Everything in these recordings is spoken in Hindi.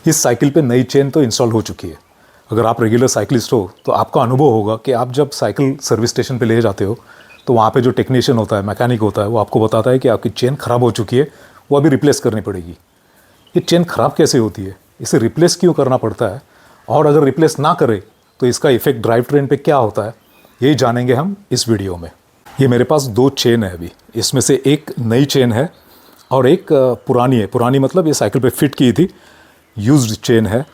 इस साइकिल पे नई चेन तो इंस्टॉल हो चुकी है। अगर आप रेगुलर साइकिलिस्ट हो तो आपका अनुभव होगा कि आप जब साइकिल सर्विस स्टेशन पे ले जाते हो तो वहाँ पे जो टेक्नीशियन होता है, मैकेनिक होता है, वो आपको बताता है कि आपकी चेन ख़राब हो चुकी है, वो अभी रिप्लेस करनी पड़ेगी। ये चेन ख़राब कैसे होती है, इसे रिप्लेस क्यों करना पड़ता है, और अगर रिप्लेस ना करे तो इसका इफेक्ट ड्राइव ट्रेन पे क्या होता है, यही जानेंगे हम इस वीडियो में। ये मेरे पास 2 चेन है अभी, इसमें से एक नई चेन है और एक पुरानी है। पुरानी मतलब ये साइकिल पे फिट की थी, यूज्ड चेन है।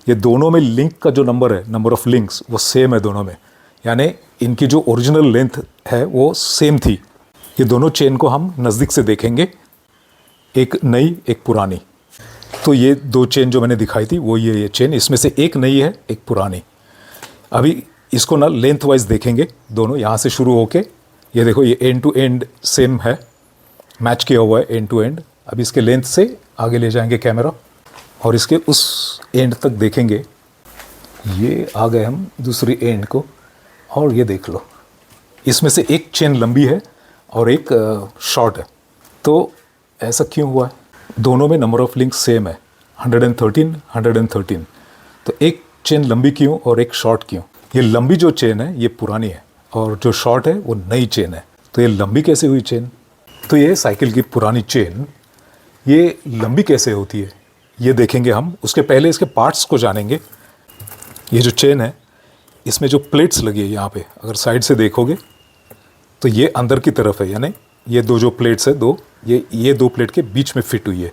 ये दोनों में लिंक का जो नंबर है, नंबर ऑफ लिंक्स, वो सेम है दोनों में, यानी इनकी जो ओरिजिनल लेंथ है वो सेम थी। ये दोनों चेन को हम नज़दीक से देखेंगे, एक नई एक पुरानी। तो ये 2 चेन जो मैंने दिखाई थी वो ये चेन, इसमें से एक नई है एक पुरानी। अभी इसको ना लेंथ वाइज देखेंगे दोनों, यहाँ से शुरू होके ये देखो, ये एंड टू एंड सेम है, मैच किया हुआ है एंड टू एंड। अभी इसके लेंथ से आगे ले जाएंगे कैमरा और इसके उस एंड तक देखेंगे। ये आ गए हम दूसरी एंड को, और ये देख लो, इसमें से एक चेन लंबी है और एक शॉर्ट है। तो ऐसा क्यों हुआ है? दोनों में नंबर ऑफ लिंक सेम है, 113 113। तो एक चेन लंबी क्यों और एक शॉर्ट क्यों? ये लंबी जो चेन है ये पुरानी है और जो शॉर्ट है वो नई चेन है। तो ये लंबी कैसे हुई चेन? तो ये साइकिल की पुरानी चेन ये लंबी कैसे होती है ये देखेंगे हम। उसके पहले इसके पार्ट्स को जानेंगे। ये जो चेन है इसमें जो प्लेट्स लगी है यहाँ पे, अगर साइड से देखोगे तो ये अंदर की तरफ है, यानी ये जो प्लेट्स है ये 2 प्लेट के बीच में फिट हुई है।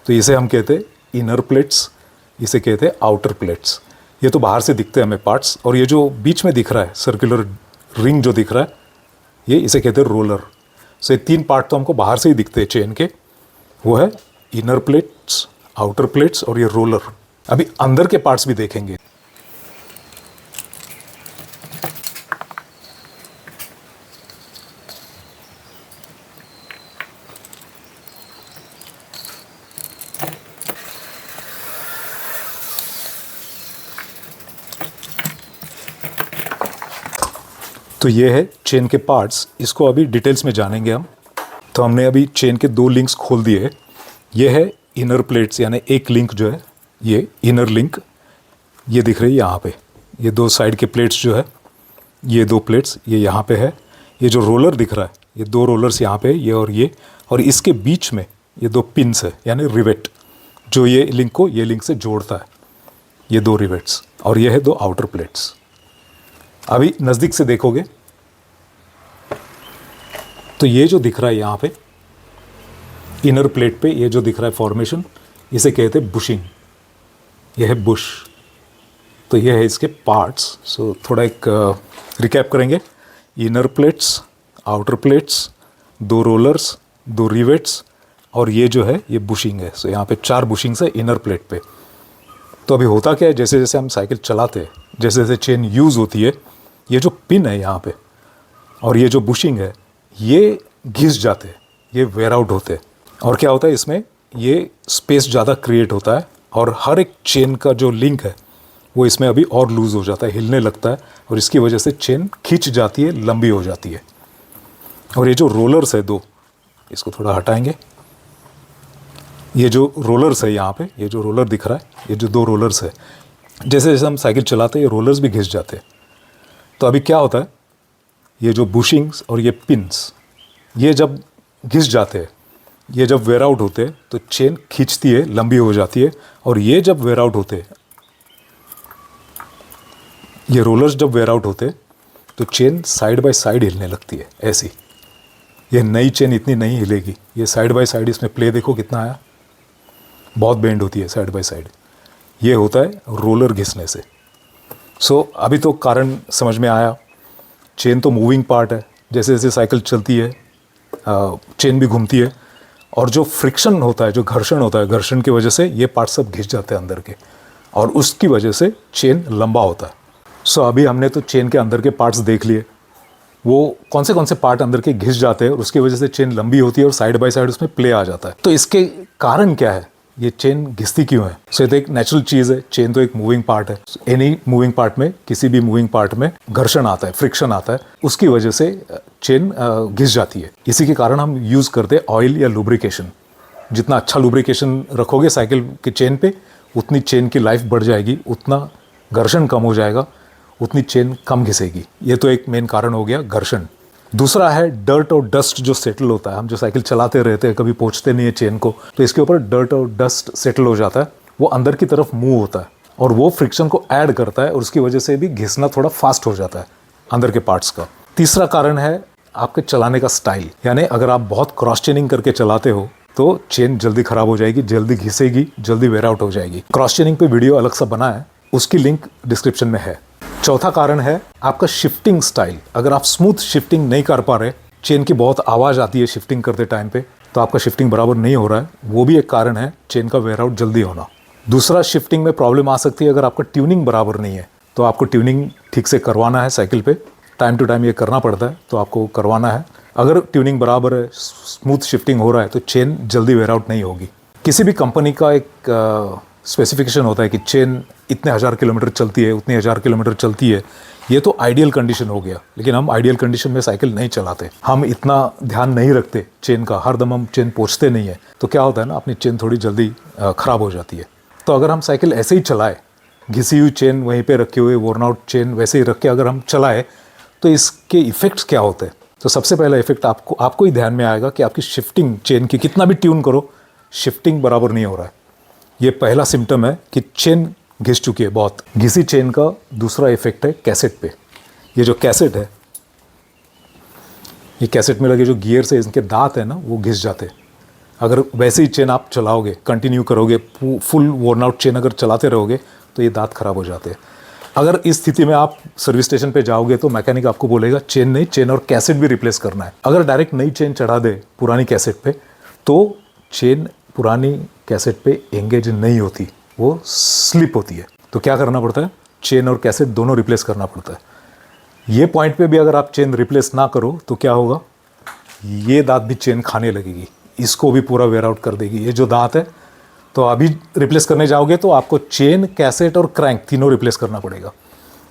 तो इसे हम कहते हैं इनर प्लेट्स, इसे कहते हैं आउटर प्लेट्स। ये तो बाहर से दिखते हैं हमें पार्ट्स, और ये जो बीच में दिख रहा है सर्कुलर रिंग जो दिख रहा है, ये इसे कहते हैं रोलर। सो ये 3 पार्ट तो हमको बाहर से ही दिखते हैं चेन के, वो है इनर प्लेट्स, आउटर प्लेट्स और ये रोलर। अभी अंदर के पार्ट्स भी देखेंगे। तो ये है चेन के पार्ट्स, इसको अभी डिटेल्स में जानेंगे हम। तो हमने अभी चेन के 2 लिंक्स खोल दिए हैं। ये है इनर प्लेट्स, यानी एक लिंक जो है ये इनर लिंक, ये दिख रही है यहाँ पे। ये 2 साइड के प्लेट्स जो है, ये 2 प्लेट्स ये यहाँ पे है। ये जो रोलर दिख रहा है, ये 2 रोलर्स यहाँ पे, ये और इसके बीच में ये 2 पिन्स है, यानी रिवेट, जो ये लिंक को ये लिंक से जोड़ता है। ये 2 रिवेट्स, और ये है 2 आउटर प्लेट्स। अभी नज़दीक से देखोगे तो ये जो दिख रहा है यहाँ पे इनर प्लेट पे, ये जो दिख रहा है फॉर्मेशन, इसे कहते हैं बुशिंग। ये है बुश। तो ये है इसके पार्ट्स। सो थोड़ा एक रिकैप करेंगे। Inner plates, outer plates, 2 rollers, 2 rivets, और ये जो है ये बुशिंग है। सो यहाँ पे 4 बुशिंग्स है इनर प्लेट पे। तो अभी होता क्या है, जैसे जैसे हम साइकिल चलाते हैं, जैसे जैसे चेन यूज़ होती है, ये जो पिन है यहाँ पे और ये जो बुशिंग है ये घिस जाते हैं, ये वेयर आउट होते हैं। और क्या होता है इसमें, ये स्पेस ज़्यादा क्रिएट होता है और हर एक चेन का जो लिंक है वो इसमें अभी और लूज़ हो जाता है, हिलने लगता है, और इसकी वजह से चेन खिंच जाती है, लंबी हो जाती है। और ये जो रोलर्स है 2, इसको थोड़ा हटाएंगे। ये जो रोलर्स है यहाँ पे, ये जो रोलर दिख रहा है, ये जो 2 रोलर्स है, जैसे जैसे हम साइकिल चलाते हैं ये रोलर्स भी घिस जाते हैं। तो अभी क्या होता है, ये जो बुशिंग्स और ये पिन्स, ये जब घिस जाते हैं, ये जब वेयर आउट होते हैं तो चेन खींचती है, लंबी हो जाती है। और ये जब वेयर आउट होते हैं, ये रोलर्स जब वेयर आउट होते हैं तो चेन साइड बाय साइड हिलने लगती है ऐसी। ये नई चेन इतनी नहीं हिलेगी। ये साइड बाय साइड, इसमें प्ले देखो कितना आया, बहुत बेंड होती है साइड बाय साइड। ये होता है रोलर घिसने से। सो अभी तो कारण समझ में आया। चेन तो मूविंग पार्ट है, जैसे जैसे साइकिल चलती है चेन भी घूमती है, और जो फ्रिक्शन होता है, जो घर्षण होता है, घर्षण की वजह से ये पार्ट सब घिस जाते हैं अंदर के, और उसकी वजह से चेन लंबा होता है। सो अभी हमने तो चेन के अंदर के पार्ट्स देख लिए, वो कौन से पार्ट अंदर के घिस जाते हैं और उसकी वजह से चेन लंबी होती है और साइड बाय साइड उसमें प्ले आ जाता है। तो इसके कारण क्या है, ये चेन घिसती क्यों है? सो ये तो एक नेचुरल चीज़ है। चेन तो एक मूविंग पार्ट है। एनी मूविंग पार्ट में, किसी भी मूविंग पार्ट में घर्षण आता है, फ्रिक्शन आता है, उसकी वजह से चेन घिस जाती है। इसी के कारण हम यूज़ करते हैं ऑयल या लुब्रिकेशन। जितना अच्छा लुब्रिकेशन रखोगे साइकिल के चेन पे, उतनी चेन की लाइफ बढ़ जाएगी, उतना घर्षण कम हो जाएगा, उतनी चेन कम घिसेगी। ये तो एक मेन कारण हो गया घर्षण। दूसरा है डर्ट और डस्ट जो सेटल होता है। हम जो साइकिल चलाते रहते हैं, कभी पोंछते नहीं है चेन को, तो इसके ऊपर डर्ट और डस्ट सेटल हो जाता है, वो अंदर की तरफ मूव होता है और वो फ्रिक्शन को ऐड करता है और उसकी वजह से भी घिसना थोड़ा फास्ट हो जाता है अंदर के पार्ट्स का। तीसरा कारण है आपके चलाने का स्टाइल, यानी अगर आप बहुत क्रॉस चेनिंग करके चलाते हो तो चेन जल्दी खराब हो जाएगी, जल्दी घिसेगी, जल्दी वेयर आउट हो जाएगी। क्रॉस चेनिंग पे वीडियो अलग सा बना है, उसकी लिंक डिस्क्रिप्शन में है। चौथा कारण है आपका शिफ्टिंग स्टाइल। अगर आप स्मूथ शिफ्टिंग नहीं कर पा रहे, चेन की बहुत आवाज़ आती है शिफ्टिंग करते टाइम पे, तो आपका शिफ्टिंग बराबर नहीं हो रहा है, वो भी एक कारण है चेन का वेयर आउट जल्दी होना। दूसरा, शिफ्टिंग में प्रॉब्लम आ सकती है अगर आपका ट्यूनिंग बराबर नहीं है, तो आपको ट्यूनिंग ठीक से करवाना है साइकिल पे, टाइम टू टाइम ये करना पड़ता है, तो आपको करवाना है। अगर ट्यूनिंग बराबर है, स्मूथ शिफ्टिंग हो रहा है, तो चेन जल्दी वेयर आउट नहीं होगी। किसी भी कंपनी का एक स्पेसिफिकेशन होता है कि चेन इतने 1000 किलोमीटर चलती है, उतने 1000 किलोमीटर चलती है। ये तो आइडियल कंडीशन हो गया, लेकिन हम आइडियल कंडीशन में साइकिल नहीं चलाते, हम इतना ध्यान नहीं रखते चेन का, हर दम हम चेन पोंछते नहीं है, तो क्या होता है ना, अपनी चेन थोड़ी जल्दी ख़राब हो जाती है। तो अगर हम साइकिल ऐसे ही चलाए, घिसी हुई चेन वहीं पे रखे हुए, वोर्न आउट चेन वैसे ही रख के अगर हम चलाए, तो इसके इफ़ेक्ट्स क्या होते हैं? तो सबसे पहला इफेक्ट आपको ही ध्यान में आएगा कि आपकी शिफ्टिंग, चेन की कितना भी ट्यून करो, शिफ्टिंग बराबर नहीं हो रहा है। ये पहला सिम्टम है कि चेन घिस चुकी है बहुत। घिसी चेन का दूसरा इफेक्ट है कैसेट पे। ये जो कैसेट है, ये कैसेट में लगे जो गियर्स है, इनके दांत है ना, वो घिस जाते हैं। अगर वैसे ही चेन आप चलाओगे, कंटिन्यू करोगे, फुल वोर्न आउट चेन अगर चलाते रहोगे, तो ये दांत खराब हो जाते हैं। अगर इस स्थिति में आप सर्विस स्टेशन पे जाओगे तो मैकेनिक आपको बोलेगा चेन नहीं, चेन और कैसेट भी रिप्लेस करना है। अगर डायरेक्ट नई चेन चढ़ा दे पुरानी कैसेट पे, तो चेन पुरानी कैसेट पे एंगेज नहीं होती, वो स्लिप होती है। तो क्या करना पड़ता है? चेन और कैसेट दोनों रिप्लेस करना पड़ता है। ये पॉइंट पे भी अगर आप चेन रिप्लेस ना करो तो क्या होगा? ये दांत भी चेन खाने लगेगी, इसको भी पूरा वेयर आउट कर देगी। ये जो दांत है, तो अभी रिप्लेस करने जाओगे तो आपको चेन, कैसेट और क्रैंक तीनों रिप्लेस करना पड़ेगा।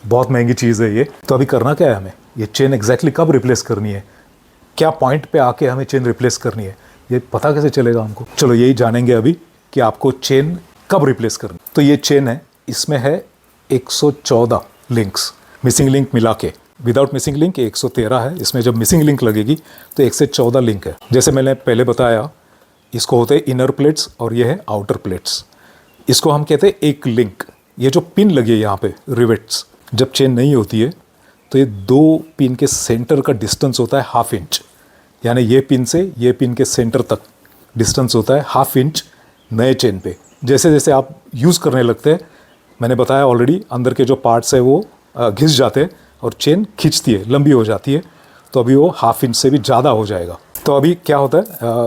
बहुत महंगी चीज़ है ये। तो अभी करना क्या है हमें? ये चेन एग्जैक्टली कब रिप्लेस करनी है, क्या पॉइंट पे आके हमें चेन रिप्लेस करनी है, ये पता कैसे चलेगा हमको? चलो यही जानेंगे अभी कि आपको चेन कब रिप्लेस करनी। तो ये चेन है, इसमें है 114 लिंक्स, मिसिंग लिंक मिला के। विदाउट मिसिंग लिंक 113 है। इसमें जब मिसिंग लिंक लगेगी तो 114 लिंक है। जैसे मैंने पहले बताया, इसको होते हैं इनर प्लेट्स और ये है आउटर प्लेट्स। इसको हम कहते हैं एक लिंक। ये जो पिन लगी है यहाँ पे, रिवेट्स, जब चेन नहीं होती है तो ये दो पिन के सेंटर का डिस्टेंस होता है 1/2 इंच, यानी ये पिन से ये पिन के सेंटर तक डिस्टेंस होता है 1/2 इंच नए चेन पे। जैसे जैसे आप यूज़ करने लगते हैं, मैंने बताया ऑलरेडी, अंदर के जो पार्ट्स है वो घिस जाते हैं और चेन खींचती है, लंबी हो जाती है, तो अभी वो 1/2 इंच से भी ज़्यादा हो जाएगा। तो अभी क्या होता है,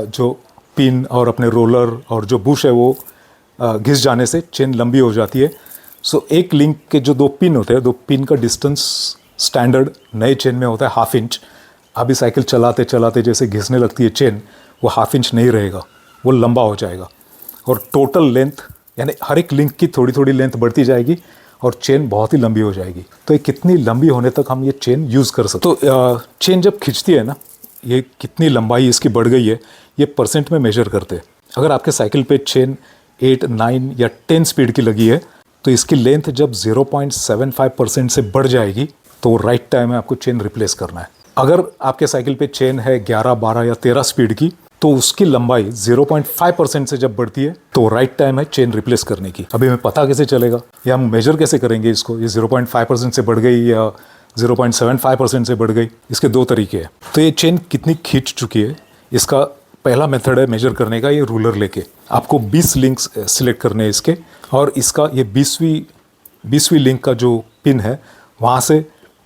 जो पिन और अपने रोलर और जो बुश है वो घिस जाने से चेन लंबी हो जाती है। सो एक लिंक के जो दो पिन होते हैं, दो पिन का डिस्टेंस स्टैंडर्ड नए चेन में होता है 1/2 इंच। अभी साइकिल चलाते चलाते जैसे घिसने लगती है चेन, वो 1/2 इंच नहीं रहेगा, वो लंबा हो जाएगा। और टोटल लेंथ, यानी हर एक लिंक की थोड़ी थोड़ी लेंथ बढ़ती जाएगी और चेन बहुत ही लंबी हो जाएगी। तो ये कितनी लंबी होने तक हम ये चेन यूज़ कर सकते। तो चेन जब खींचती है ना, ये कितनी लंबाई इसकी बढ़ गई है, ये परसेंट में मेजर करते हैं। अगर आपके साइकिल पे चेन 8, 9 या 10 स्पीड की लगी है, तो इसकी लेंथ जब 0.75% से बढ़ जाएगी तो राइट टाइम है आपको चेन रिप्लेस करना है। अगर आपके साइकिल पे चेन है 11, 12 या 13 स्पीड की, तो उसकी लंबाई 0.5% से जब बढ़ती है तो राइट टाइम है चेन रिप्लेस करने की। अभी हमें पता कैसे चलेगा या हम मेजर कैसे करेंगे इसको, ये 0.5% से बढ़ गई या 0.75% से बढ़ गई? इसके दो तरीके हैं। तो ये चेन कितनी खींच चुकी है, इसका पहला मेथड है मेजर करने का, ये रूलर लेके आपको 20 लिंक्स सिलेक्ट करने हैं इसके, और इसका ये 20वीं लिंक का जो पिन है, वहाँ से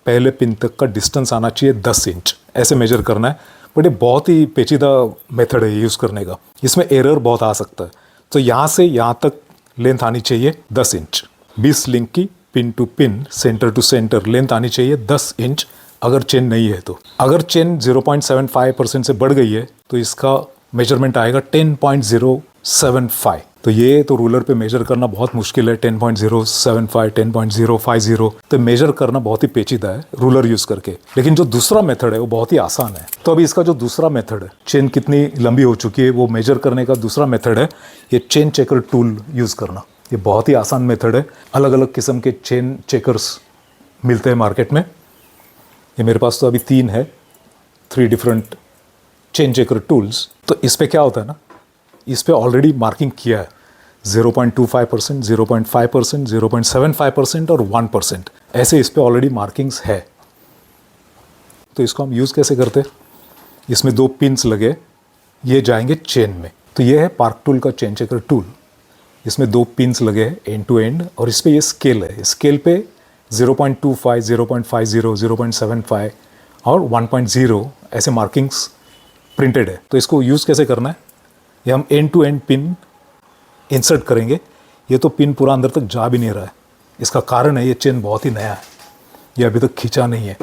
पहले पिन तक का डिस्टेंस आना चाहिए 10 इंच, ऐसे मेजर करना है। बट ये बहुत ही पेचीदा मेथड है यूज़ करने का, इसमें एरर बहुत आ सकता है। तो यहाँ से यहाँ तक लेंथ आनी चाहिए 10 इंच। 20 लिंक की pin to pin, centre to centre length आनी चाहिए 10 इंच, अगर चेन नहीं है तो। अगर चेन 0.75% से बढ़ गई है तो इसका मेजरमेंट आएगा 10.075। तो ये तो रूलर पे मेजर करना बहुत मुश्किल है, 10.075, 10.050, तो मेजर करना बहुत ही पेचीदा है रूलर यूज़ करके। लेकिन जो दूसरा मेथड है वो बहुत ही आसान है। तो अभी इसका जो दूसरा मेथड है, चेन कितनी लंबी हो चुकी है वो मेजर करने का दूसरा मेथड है ये चेन चेकर टूल यूज़ करना। ये बहुत ही आसान मेथड है। अलग अलग किस्म के चेन चेकर्स मिलते हैं मार्केट में। ये मेरे पास तो अभी 3 है, 3 डिफरेंट चेन चेकर टूल्स। तो इस पे क्या होता है ना, इस पे ऑलरेडी मार्किंग किया है 0.25%, 0.5%, 0.75% और 1%, ऐसे इस पे ऑलरेडी मार्किंग्स है। तो इसको हम यूज़ कैसे करते हैं? इसमें 2 पिन्स लगे, ये जाएंगे चेन में। तो ये है पार्क टूल का चेन चेकर टूल। इसमें 2 पिन्स लगे हैं एंड टू एंड, और इस पे ये स्केल है। स्केल पे 0.25, 0.50, 0.75 और 1.0 ऐसे मार्किंग्स प्रिंटेड है। तो इसको यूज़ कैसे करना है? ये हम end to end pin insert करेंगे। ये तो पिन पूरा अंदर तक जा भी नहीं रहा है। इसका कारण है ये चेन बहुत ही नया है, ये अभी तक खींचा नहीं है,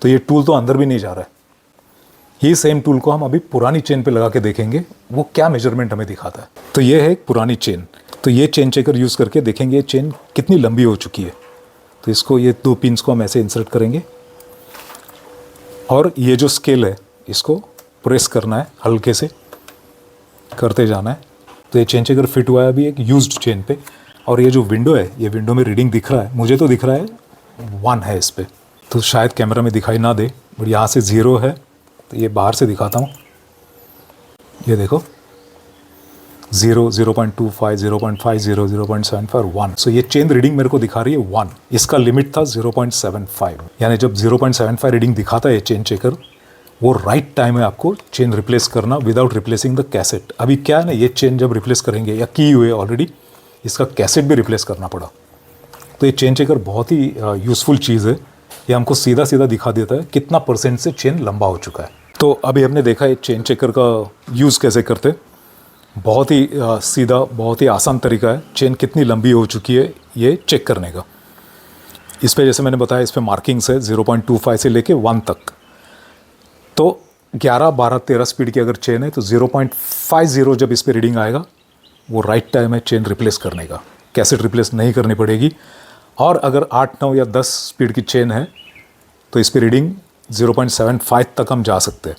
तो ये टूल तो अंदर भी नहीं जा रहा है। ये सेम टूल को हम अभी पुरानी चेन पे लगा के देखेंगे वो क्या मेजरमेंट हमें दिखाता है। तो ये है एक पुरानी चेन। तो ये चेन चेकर यूज़ करके देखेंगे ये चेन कितनी लंबी हो चुकी है। तो इसको, ये 2 पिन्स को हम ऐसे इंसर्ट करेंगे और ये जो स्केल है इसको प्रेस करना है, हल्के से करते जाना है। तो ये चेन चेकर फिट हुआ है अभी एक यूज्ड चेन पे। और ये जो विंडो है, ये विंडो में रीडिंग दिख रहा है, मुझे तो दिख रहा है 1 है इस पर, तो शायद कैमरा में दिखाई ना दे, बट यहाँ से 0 है। तो ये बाहर से दिखाता हूँ, ये देखो 0, 0.25, 0.50, 0.75 और 1। सो ये चेन रीडिंग मेरे को दिखा रही है 1। इसका लिमिट था 0.75, यानी जब 0.75 रीडिंग दिखाता है चेन चेकर, वो राइट टाइम है आपको चेन रिप्लेस करना विदाउट रिप्लेसिंग द कैसेट। अभी क्या है ना, ये चेन जब रिप्लेस करेंगे या की हुए ऑलरेडी, इसका कैसेट भी रिप्लेस करना पड़ा। तो ये चेन चेकर बहुत ही यूज़फुल चीज़ है। ये हमको सीधा सीधा दिखा देता है कितना % से चेन लंबा हो चुका है। तो अभी हमने देखा ये चेन चेकर का यूज़ कैसे करते। बहुत ही सीधा, बहुत ही आसान तरीका है चेन कितनी लंबी हो चुकी है ये चेक करने का। इस पे जैसे मैंने बताया, इस पे मार्किंग्स है 0.25 से लेके 1 तक। तो 11, 12, 13 स्पीड की अगर चेन है तो 0.50 जब इस पे रीडिंग आएगा वो राइट टाइम है चेन रिप्लेस करने का, कैसेट रिप्लेस नहीं करनी पड़ेगी। और अगर 8, 9 या 10 स्पीड की चेन है तो इस पे रीडिंग 0.75 तक हम जा सकते हैं,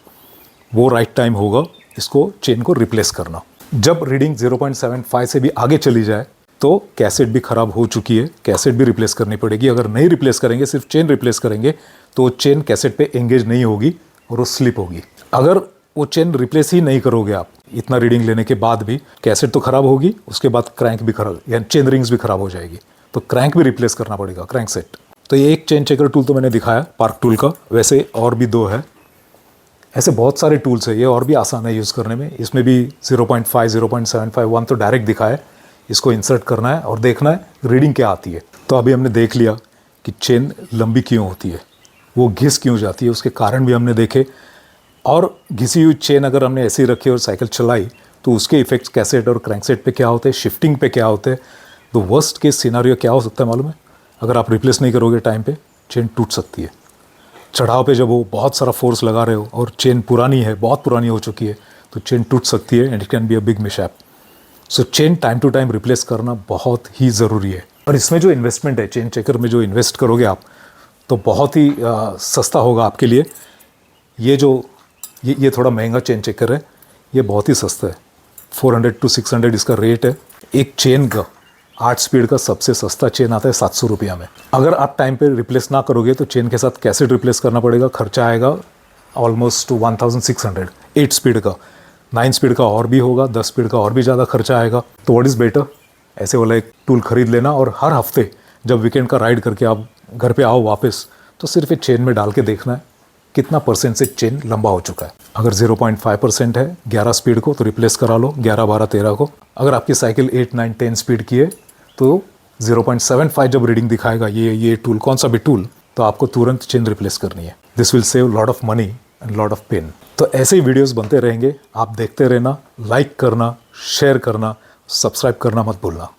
वो राइट टाइम होगा इसको चेन को रिप्लेस करना। जब रीडिंग 0.75 से भी आगे चली जाए तो कैसेट भी ख़राब हो चुकी है, कैसेट भी रिप्लेस करनी पड़ेगी। अगर नहीं रिप्लेस करेंगे, सिर्फ चेन रिप्लेस करेंगे, तो चेन कैसेट पे एंगेज नहीं होगी और वो स्लिप होगी। अगर वो चेन रिप्लेस ही नहीं करोगे आप इतना रीडिंग लेने के बाद भी, कैसेट तो ख़राब होगी, उसके बाद क्रैंक भी खराब, यानी चेन रिंग्स भी ख़राब हो जाएगी, तो क्रैंक भी रिप्लेस करना पड़ेगा, क्रैंक सेट। तो ये एक चेन चेकर टूल तो मैंने दिखाया पार्क टूल का, वैसे और भी 2 है। ऐसे बहुत सारे टूल्स है, ये और भी आसान है यूज़ करने में। इसमें भी 0.5, 0.75, 1 तो डायरेक्ट दिखा है। इसको इंसर्ट करना है और देखना है रीडिंग क्या आती है। तो अभी हमने देख लिया कि चेन लंबी क्यों होती है, वो घिस क्यों जाती है, उसके कारण भी हमने देखे। और घिसी हुई चेन अगर हमने ऐसे ही रखी और साइकिल चलाई तो उसके इफेक्ट्स कैसेट और क्रैंकसेट पे क्या होते हैं, शिफ्टिंग पे क्या होते हैं। तो वर्स्ट केस सिनारियो क्या हो सकता है मालूम है? अगर आप रिप्लेस नहीं करोगे टाइम पे, चेन टूट सकती है। चढ़ाव पे जब वो बहुत सारा फोर्स लगा रहे हो और चेन पुरानी है, बहुत पुरानी हो चुकी है, तो चेन टूट सकती है and it can be a big mishap. So chain time to time replace करना बहुत ही ज़रूरी है। और इसमें जो इन्वेस्टमेंट है, चेन चेकर में जो इन्वेस्ट करोगे आप, तो बहुत ही सस्ता होगा आपके लिए। ये जो ये थोड़ा महंगा चेन चेकर है, ये बहुत ही सस्ता है, 400 to 600 इसका रेट है। एक चेन का 8 स्पीड का सबसे सस्ता चेन आता है 700 रुपया में। अगर आप टाइम पे रिप्लेस ना करोगे तो चेन के साथ कैसेट रिप्लेस करना पड़ेगा, खर्चा आएगा ऑलमोस्ट 1600। 8 स्पीड का, 9 स्पीड का और भी होगा, 10 स्पीड का और भी ज़्यादा खर्चा आएगा। तो व्हाट इज़ बेटर, ऐसे वाला एक टूल खरीद लेना और हर हफ्ते जब वीकेंड का राइड करके आप घर पे आओ वापस, तो सिर्फ एक चेन में डाल के देखना है कितना % से चेन लंबा हो चुका है। अगर 0.5% है 11 स्पीड को तो रिप्लेस करा लो 11, 12, 13 को। अगर आपकी साइकिल 8, 9, 10 स्पीड की है तो 0.75 जब रीडिंग दिखाएगा ये टूल, कौन सा भी टूल, तो आपको तुरंत चेन रिप्लेस करनी है। This will save lot of money and lot of pain. तो ऐसे ही वीडियोस बनते रहेंगे, आप देखते रहना, लाइक करना, शेयर करना, सब्सक्राइब करना मत भूलना।